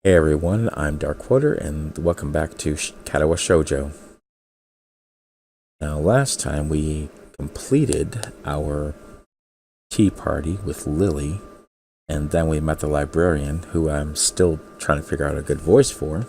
Hey everyone, I'm Dark Quoter, and welcome back to Katawa Shoujo. Now, last time we completed our tea party with Lily, and then we met the librarian, who I'm still trying to figure out a good voice for.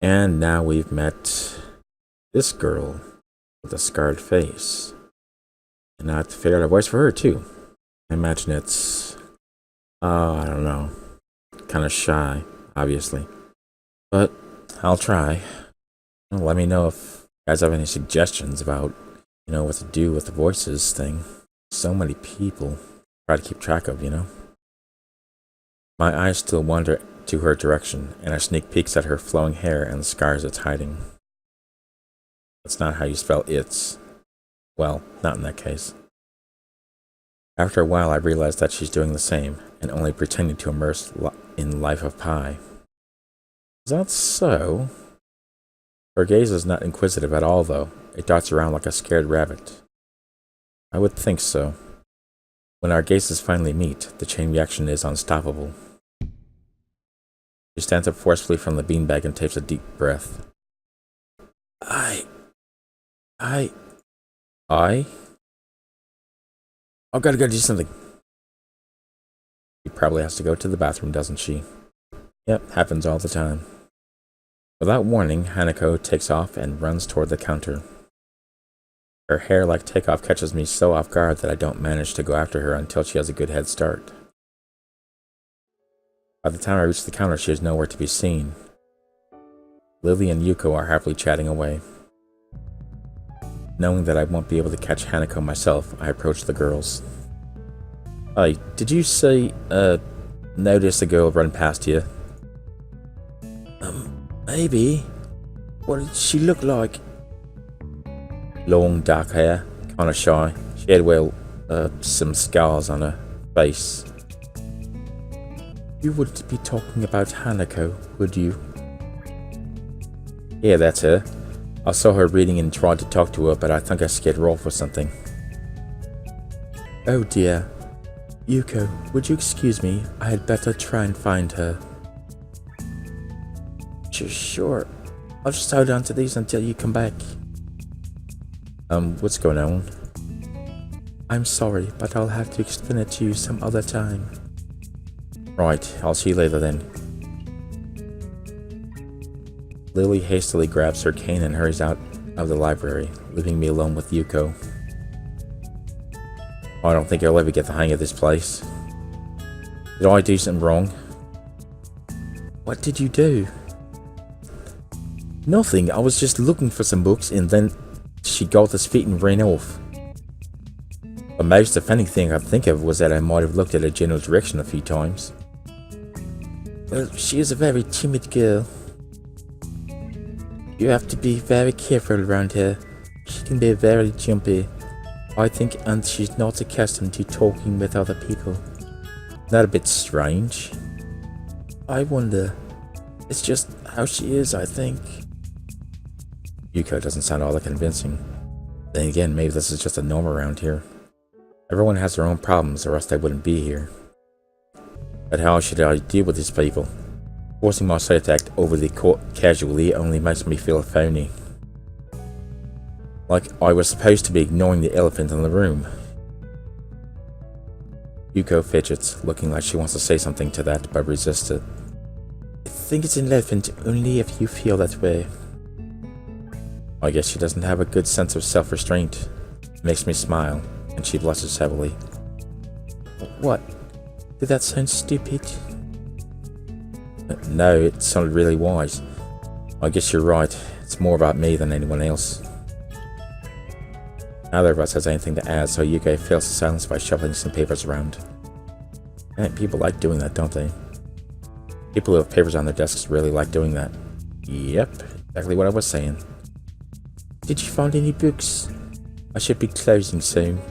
And now we've met this girl with a scarred face. And I have to figure out a voice for her, too. I imagine it's, I don't know, kind of shy, obviously. But I'll try. Let me know if you guys have any suggestions about, what to do with the voices thing. So many people try to keep track of, My eyes still wander to her direction, and I sneak peeks at her flowing hair and the scars it's hiding. That's not how you spell it's. Well, not in that case. After a while, I realize that she's doing the same, and only pretending to immerse in life of Pi. Is that so? Her gaze is not inquisitive at all, though. It darts around like a scared rabbit. I would think so. When our gazes finally meet, the chain reaction is unstoppable. She stands up forcefully from the beanbag and takes a deep breath. I? I've got to go do something. She probably has to go to the bathroom, doesn't she? Yep, happens all the time. Without warning, Hanako takes off and runs toward the counter. Her hair-like takeoff catches me so off guard that I don't manage to go after her until she has a good head start. By the time I reach the counter, she is nowhere to be seen. Lily and Yuko are happily chatting away. Knowing that I won't be able to catch Hanako myself, I approach the girls. Hey, did you say, notice a girl run past you? Maybe. What did she look like? Long, dark hair, kinda shy. She had, some scars on her face. You wouldn't be talking about Hanako, would you? Yeah, that's her. I saw her reading and tried to talk to her, but I think I scared her off or something. Oh dear. Yuko, would you excuse me? I had better try and find her. Sure. I'll just hold on to these until you come back. What's going on? I'm sorry, but I'll have to explain it to you some other time. Right, I'll see you later then. Lily hastily grabs her cane and hurries out of the library, leaving me alone with Yuko. I don't think I'll ever get the hang of this place. Did I do something wrong? What did you do? Nothing, I was just looking for some books and then she got his feet and ran off. The most offending thing I could think of was that I might have looked at her general direction a few times. Well, she is a very timid girl. You have to be very careful around her. She can be very jumpy, I think, and she's not accustomed to talking with other people. That a bit strange? I wonder. It's just how she is, I think. Yuko doesn't sound all that convincing. Then again, maybe this is just a norm around here. Everyone has their own problems, or else they wouldn't be here. But how should I deal with these people? Forcing myself to act overly casually only makes me feel phony. Like I was supposed to be ignoring the elephant in the room. Yuko fidgets, looking like she wants to say something to that, but resists it. I think it's an elephant only if you feel that way. I guess she doesn't have a good sense of self-restraint. It makes me smile, and she blushes heavily. What? Did that sound stupid? No, it sounded really wise. I guess you're right. It's more about me than anyone else. Neither of us has anything to add, so Yuko fills the silence by shuffling some papers around. And people like doing that, don't they? People who have papers on their desks really like doing that. Yep, exactly what I was saying. Did you find any books? I should be closing soon.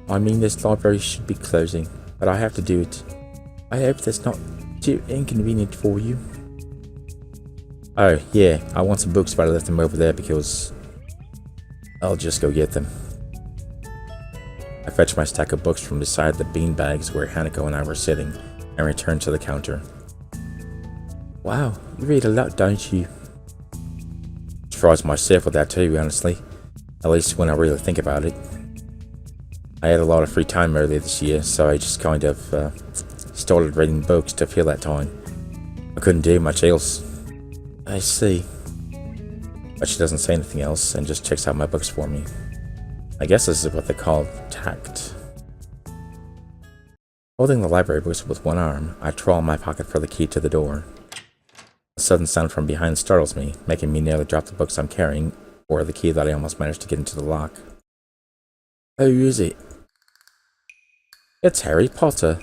I mean, this library should be closing, but I have to do it. I hope that's not too inconvenient for you. Oh, yeah, I want some books, but I left them over there because I'll just go get them. I fetched my stack of books from beside the beanbags where Hanako and I were sitting and returned to the counter. Wow, you read a lot, don't you? Surprised myself with that too, honestly. At least when I really think about it. I had a lot of free time earlier this year, so I just kind of started reading books to fill that time. I couldn't do much else. I see. But she doesn't say anything else and just checks out my books for me. I guess this is what they call tact. Holding the library books with one arm, I trawl in my pocket for the key to the door. A sudden sound from behind startles me, making me nearly drop the books I'm carrying, or the key that I almost managed to get into the lock. Who is it? It's Harry Potter.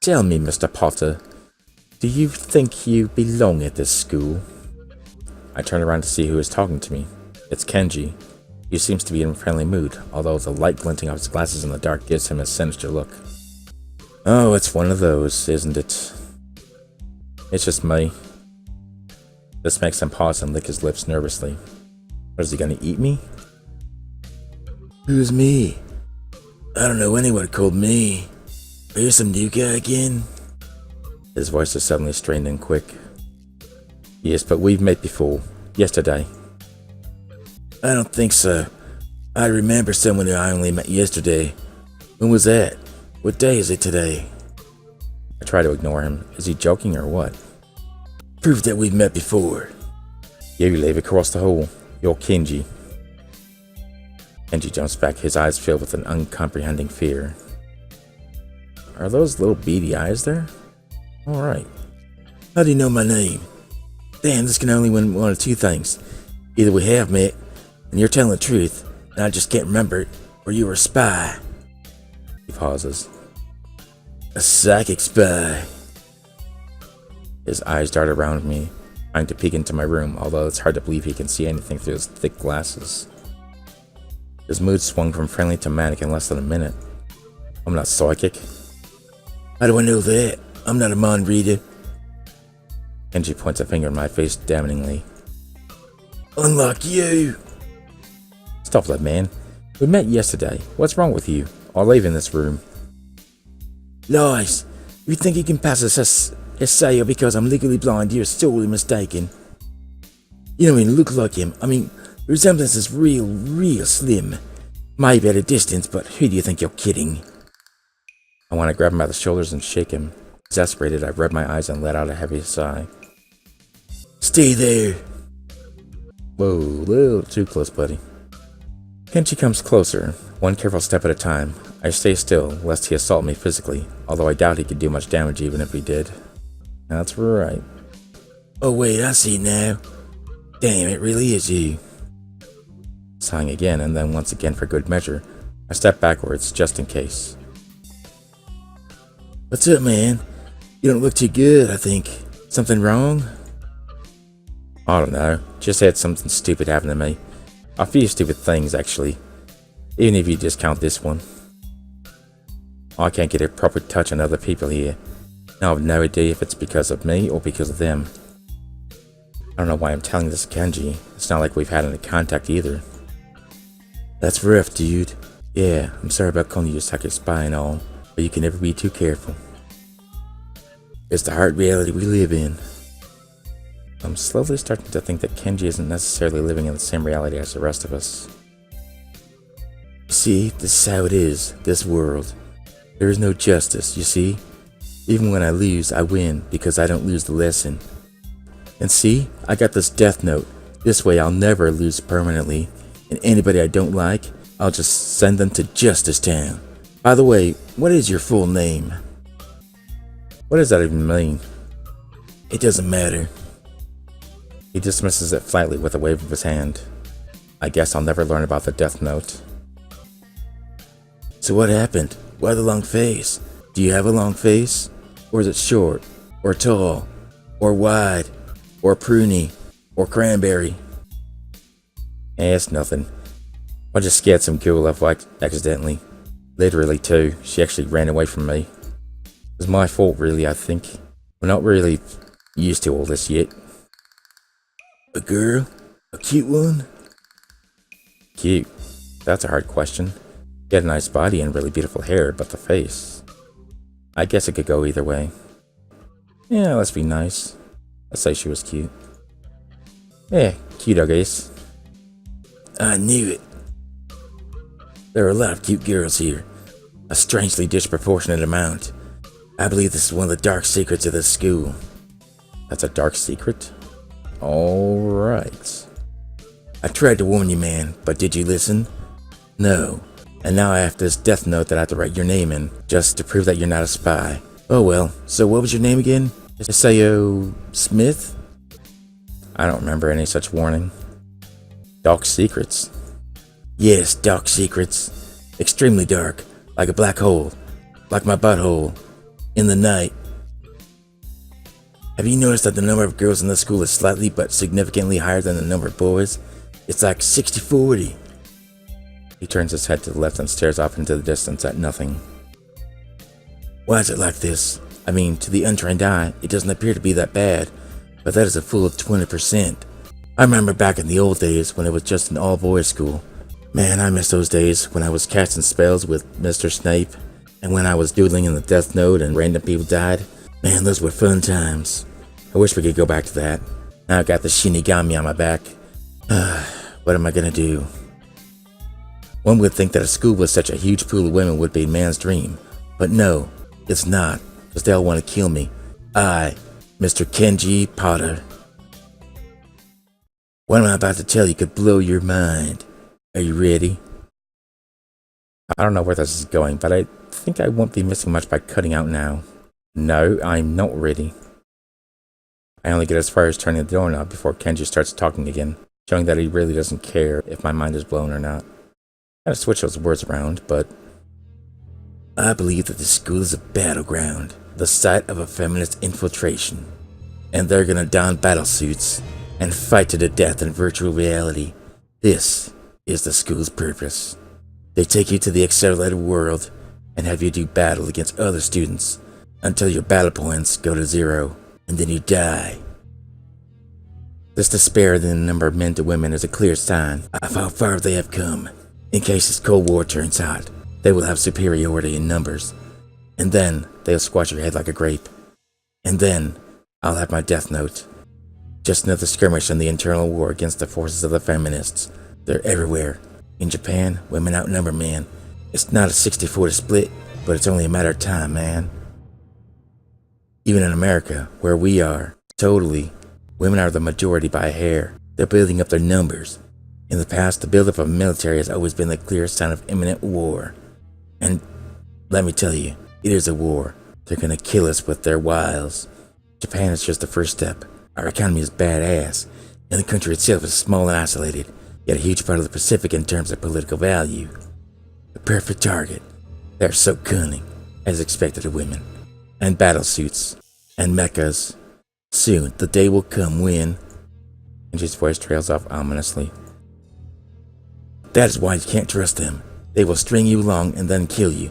Tell me, Mr. Potter, do you think you belong at this school? I turn around to see who is talking to me. It's Kenji. He seems to be in a friendly mood, although the light glinting of his glasses in the dark gives him a sinister look. Oh, it's one of those, isn't it? It's just me. This makes him pause and lick his lips nervously. What, is he gonna eat me? Who's me? I don't know anyone called me. Are you some new guy again? His voice is suddenly strained and quick. Yes, but we've met before. Yesterday. I don't think so. I remember someone who I only met yesterday. When was that? What day is it today? I try to ignore him. Is he joking or what? Proof that we've met before. You live across the hall. You're Kenji. Kenji jumps back, his eyes filled with an uncomprehending fear. Are those little beady eyes there? Alright. How do you know my name? Damn, this can only mean one of two things. Either we have met, and you're telling the truth, and I just can't remember it, or you were a spy. He pauses. A psychic spy. His eyes dart around me, trying to peek into my room, although it's hard to believe he can see anything through his thick glasses. His mood swung from friendly to manic in less than a minute. I'm not psychic. How do I know that? I'm not a mind reader. Kenji points a finger in my face damningly. Unlike you! Stop that, man. We met yesterday. What's wrong with you? I'll leave in this room. Lies! You think you can pass as Hisao because I'm legally blind? You're sorely mistaken. You don't even look like him. I mean, the resemblance is real slim. Maybe at a distance, but who do you think you're kidding? I want to grab him by the shoulders and shake him. Exasperated, I rub my eyes and let out a heavy sigh. Stay there! Whoa, a little too close, buddy. Kenji comes closer, one careful step at a time. I stay still, lest he assault me physically, although I doubt he could do much damage even if he did. That's right. Oh wait, I see now. Damn, it really is you. Sighing again, and then once again for good measure, I step backwards just in case. What's up, man? You don't look too good, I think. Something wrong? I don't know. Just had something stupid happen to me. A few stupid things, actually. Even if you discount this one. I can't get a proper touch on other people here. I have no idea if it's because of me or because of them. I don't know why I'm telling this to Kenji. It's not like we've had any contact either. That's rough, dude. Yeah, I'm sorry about calling you a psychic spy and all, but you can never be too careful. It's the hard reality we live in. I'm slowly starting to think that Kenji isn't necessarily living in the same reality as the rest of us. See, this is how it is, this world. There is no justice, you see? Even when I lose, I win, because I don't lose the lesson. And see, I got this death note. This way I'll never lose permanently. And anybody I don't like, I'll just send them to Justice Town. By the way, what is your full name? What does that even mean? It doesn't matter. He dismisses it flatly with a wave of his hand. I guess I'll never learn about the death note. So what happened? Why the long face? Do you have a long face? Or is it short? Or tall? Or wide? Or pruny? Or cranberry? It's nothing. I just scared some girl off accidentally. Literally too. She actually ran away from me. It was my fault really, I think. We're not really used to all this yet. A girl? A cute one? Cute? That's a hard question. She had a nice body and really beautiful hair, but the face... I guess it could go either way. Yeah, let's be nice. I'd say she was cute. Yeah, cute, I guess. I knew it. There are a lot of cute girls here. A strangely disproportionate amount. I believe this is one of the dark secrets of this school. That's a dark secret? Alright. I tried to warn you, man, but did you listen? No. And now I have this death note that I have to write your name in, just to prove that you're not a spy. Oh well, so what was your name again? Hisao Smith? I don't remember any such warning. Dark secrets. Yes, dark secrets. Extremely dark. Like a black hole. Like my butthole. In the night. Have you noticed that the number of girls in the school is slightly but significantly higher than the number of boys? It's like 60-40. He turns his head to the left and stares off into the distance at nothing. Why is it like this? I mean, to the untrained eye, it doesn't appear to be that bad, but that is a full of 20%. I remember back in the old days when it was just an all-boys school. Man, I miss those days when I was casting spells with Mr. Snape, and when I was doodling in the Death Note and random people died. Man, those were fun times. I wish we could go back to that. Now I got the Shinigami on my back. What am I gonna do? One would think that a school with such a huge pool of women would be a man's dream. But no, it's not, because they all want to kill me. I, Mr. Kenji Potter. What I'm about to tell you could blow your mind. Are you ready? I don't know where this is going, but I think I won't be missing much by cutting out now. No, I'm not ready. I only get as far as turning the doorknob before Kenji starts talking again, showing that he really doesn't care if my mind is blown or not. I gotta switch those words around, but I believe that this school is a battleground, the site of a feminist infiltration, and they're gonna don battle suits and fight to the death in virtual reality. This is the school's purpose. They take you to the accelerated world and have you do battle against other students until your battle points go to 0, and then you die. This disparity in the number of men to women is a clear sign of how far they have come. In case this Cold War turns hot, they will have superiority in numbers, and then they'll squash your head like a grape. And then I'll have my death note. Just another skirmish in the internal war against the forces of the feminists. They're everywhere. In Japan, women outnumber men. It's not a 60-40 split, but it's only a matter of time, man. Even in America, where we are, totally, women are the majority by a hair. They're building up their numbers. In the past, the buildup of military has always been the clear sign of imminent war. And let me tell you, it is a war. They're gonna kill us with their wiles. Japan is just the first step. Our economy is badass, and the country itself is small and isolated, yet a huge part of the Pacific in terms of political value. The perfect target. They're so cunning, as expected of women. And battle suits. And mechas. Soon, the day will come when... Kenji's voice trails off ominously. That is why you can't trust them. They will string you along and then kill you,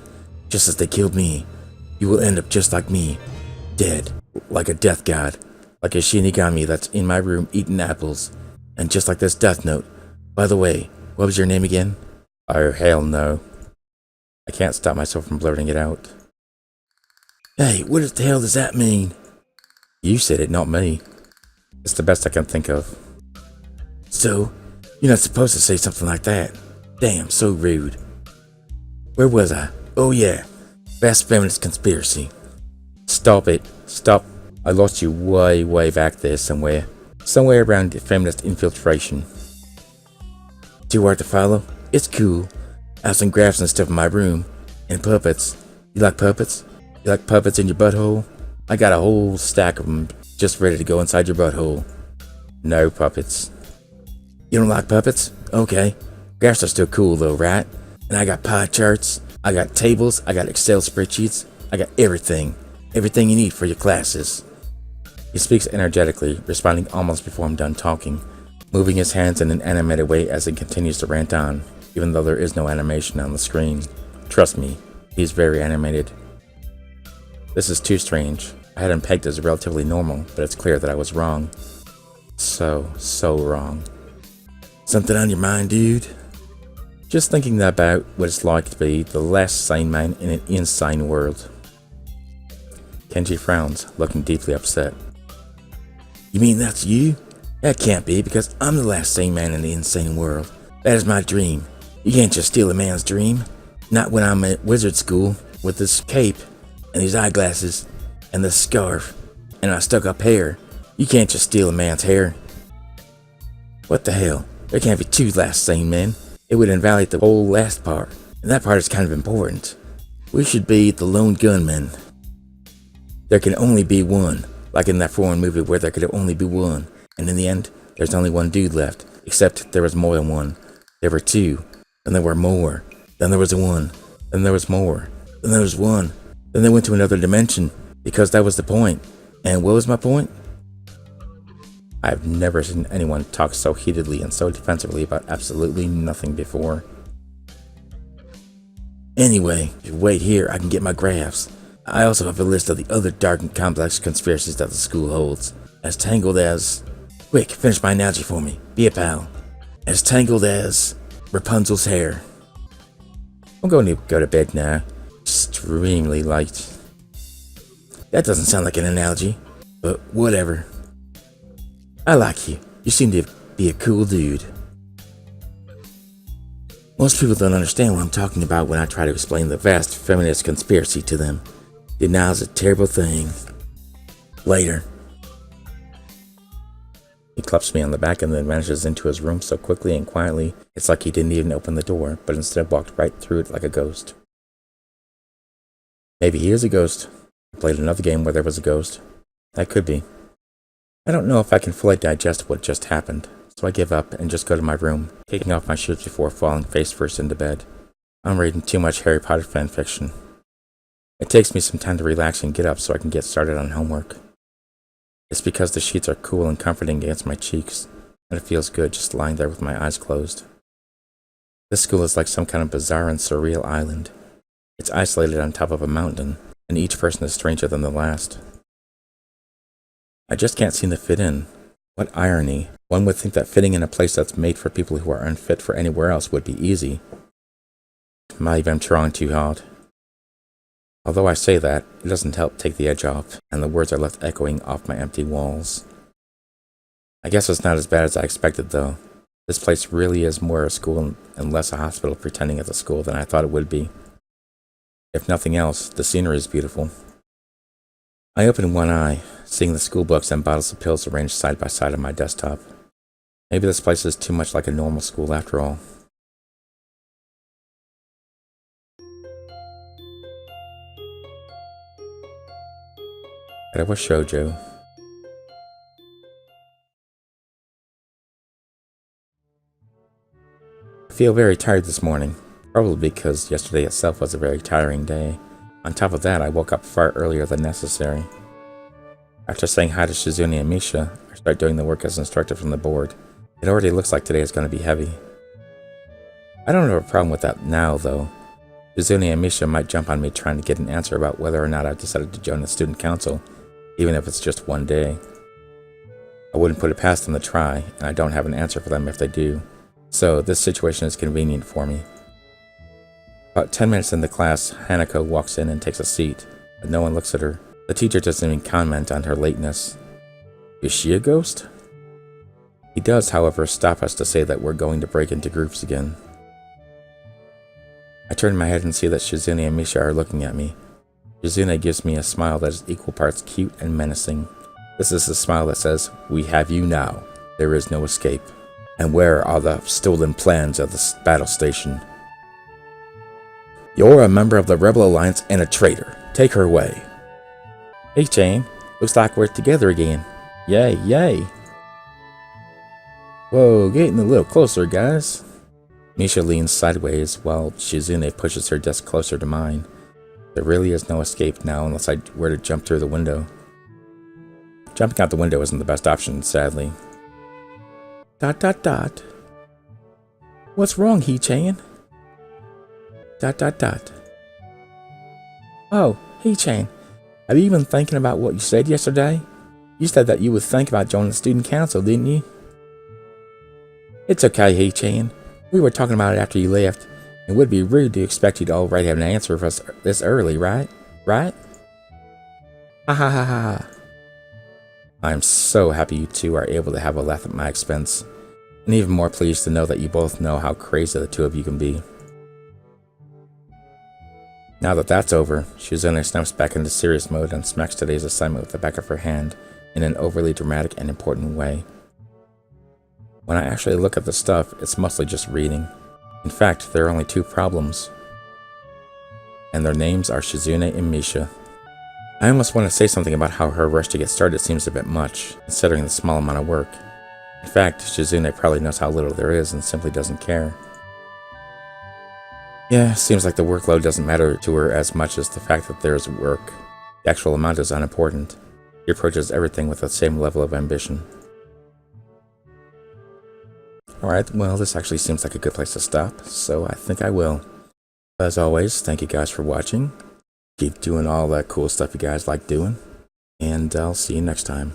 just as they killed me. You will end up just like me, dead, like a death god, like a Shinigami that's in my room eating apples, and just like this death note. By the way, what was your name again? Oh, hell no. I can't stop myself from blurting it out. Hey, what the hell does that mean? You said it, not me. It's the best I can think of. So, you're not supposed to say something like that. Damn, so rude. Where was I? Oh yeah, vast feminist conspiracy. Stop it. Stop. I lost you way back there somewhere. Somewhere around the feminist infiltration. Too hard to follow? It's cool. I have some graphs and stuff in my room. And puppets. You like puppets? You like puppets in your butthole? I got a whole stack of them just ready to go inside your butthole. No puppets. You don't like puppets? Okay. Graphs are still cool though, right? And I got pie charts, I got tables, I got Excel spreadsheets, I got everything. Everything you need for your classes. He speaks energetically, responding almost before I'm done talking, moving his hands in an animated way as he continues to rant on, even though there is no animation on the screen. Trust me, he's very animated. This is too strange. I had him pegged as relatively normal, but it's clear that I was wrong. So wrong. Something on your mind, dude? Just thinking about what it's like to be the last sane man in an insane world. Kenji frowns, looking deeply upset. You mean that's you? That can't be, because I'm the last sane man in the insane world. That is my dream. You can't just steal a man's dream. Not when I'm at wizard school with this cape and these eyeglasses and this scarf and my stuck-up hair. You can't just steal a man's hair. What the hell? There can't be two last sane men. It would invalidate the whole last part, and that part is kind of important. We should be the lone gunman. There can only be one, like in that foreign movie where there could only be one, and in the end, there's only one dude left, except there was more than one. There were two, then there were more, then there was a one, then there was more, then there was one, then they went to another dimension, because that was the point. And what was my point? I've never seen anyone talk so heatedly and so defensively about absolutely nothing before. Anyway, if you wait here, I can get my graphs. I also have a list of the other dark and complex conspiracies that the school holds. As tangled as... Quick, finish my analogy for me. Be a pal. As tangled as Rapunzel's hair. I'm going to go to bed now. Extremely light. That doesn't sound like an analogy, but whatever. I like you. You seem to be a cool dude. Most people don't understand what I'm talking about when I try to explain the vast feminist conspiracy to them. Denial is a terrible thing. Later. He claps me on the back and then vanishes into his room so quickly and quietly, it's like he didn't even open the door, but instead walked right through it like a ghost. Maybe he is a ghost. I played another game where there was a ghost. That could be. I don't know if I can fully digest what just happened, so I give up and just go to my room, taking off my shoes before falling face first into bed. I'm reading too much Harry Potter fan fiction. It takes me some time to relax and get up so I can get started on homework. It's because the sheets are cool and comforting against my cheeks, and it feels good just lying there with my eyes closed. This school is like some kind of bizarre and surreal island. It's isolated on top of a mountain, and each person is stranger than the last. I just can't seem to fit in. What irony. One would think that fitting in a place that's made for people who are unfit for anywhere else would be easy. Maybe I'm trying too hard. Although I say that, it doesn't help take the edge off, and the words are left echoing off my empty walls. I guess it's not as bad as I expected, though. This place really is more a school and less a hospital pretending it's a school than I thought it would be. If nothing else, the scenery is beautiful. I open one eye, seeing the school books and bottles of pills arranged side by side on my desktop. Maybe this place is too much like a normal school after all. Katawa Shoujo. I feel very tired this morning, probably because yesterday itself was a very tiring day. On top of that, I woke up far earlier than necessary. After saying hi to Shizune and Misha, I start doing the work as instructed from the board. It already looks like today is going to be heavy. I don't have a problem with that now, though. Shizune and Misha might jump on me trying to get an answer about whether or not I've decided to join the student council, even if it's just one day. I wouldn't put it past them to try, and I don't have an answer for them if they do. So this situation is convenient for me. About 10 minutes into class, Hanako walks in and takes a seat, but no one looks at her. The teacher doesn't even comment on her lateness. Is she a ghost? He does, however, stop us to say that we're going to break into groups again. I turn my head and see that Shizune and Misha are looking at me. Shizune gives me a smile that is equal parts cute and menacing. This is the smile that says, "We have you now. There is no escape. And where are the stolen plans of the battle station? You're a member of the Rebel Alliance and a traitor. Take her away." Hey, Jane. Looks like we're together again. Yay, yay. Whoa, getting a little closer, guys. Misha leans sideways while Shizune pushes her desk closer to mine. There really is no escape now unless I were to jump through the window. Jumping out the window isn't the best option, sadly. ... What's wrong, Hee-chan? ... Oh, Hee-chan, have you been thinking about what you said yesterday? You said that you would think about joining the student council, didn't you? It's okay, Hee-chan. We were talking about it after you left. It would be rude to expect you to already have an answer for us this early, right? Right? Ha ha ha ha. I'm so happy you two are able to have a laugh at my expense, and even more pleased to know that you both know how crazy the two of you can be. Now that that's over, Shizune snaps back into serious mode and smacks today's assignment with the back of her hand in an overly dramatic and important way. When I actually look at the stuff, it's mostly just reading. In fact, there are only 2 problems, and their names are Shizune and Misha. I almost want to say something about how her rush to get started seems a bit much, considering the small amount of work. In fact, Shizune probably knows how little there is and simply doesn't care. Yeah, seems like the workload doesn't matter to her as much as the fact that there is work. The actual amount is unimportant. She approaches everything with the same level of ambition. Alright, well, this actually seems like a good place to stop, so I think I will. As always, thank you guys for watching. Keep doing all that cool stuff you guys like doing, and I'll see you next time.